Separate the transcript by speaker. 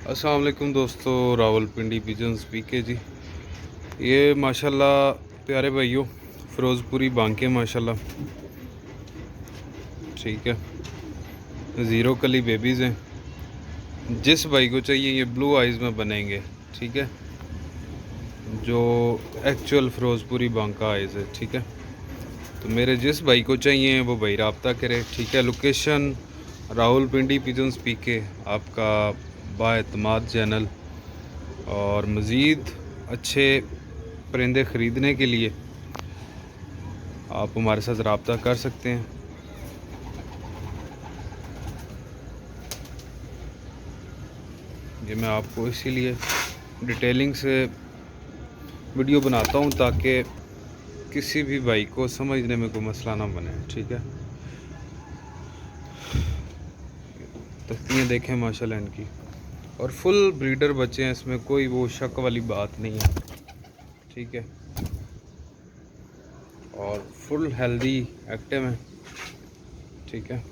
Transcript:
Speaker 1: अस्सलाम वालेकुम दोस्तों, रावलपिंडी पिजन्स पीके जी। ये माशाल्लाह प्यारे भाइयों फ़िरोज़पुरी बांके माशाल्लाह, ठीक है। ज़ीरो कली बेबीज़ हैं। जिस भाई को चाहिए ये ब्लू आइज़ में बनेंगे, ठीक है, जो एक्चुअल फ़िरोज़पुरी बांका आइज़ है, ठीक है। तो मेरे जिस भाई को चाहिए वो भाई रब्ता करे, ठीक है। लोकेशन रावलपिंडी पिजन्स पीके, आपका बाएतमाद चैनल। और मज़ीद अच्छे परिंदे ख़रीदने के लिए आप हमारे साथ रब्ता कर सकते हैं। ये मैं आपको इसीलिए डिटेलिंग से वीडियो बनाता हूँ ताकि किसी भी भाई को समझने में कोई मसला ना बने, ठीक है। तख्तियाँ देखें माशाल्लाह इनकी, और फुल ब्रीडर बच्चे हैं, इसमें कोई वो शक वाली बात नहीं है, ठीक है। और फुल हेल्दी एक्टिव हैं, ठीक है।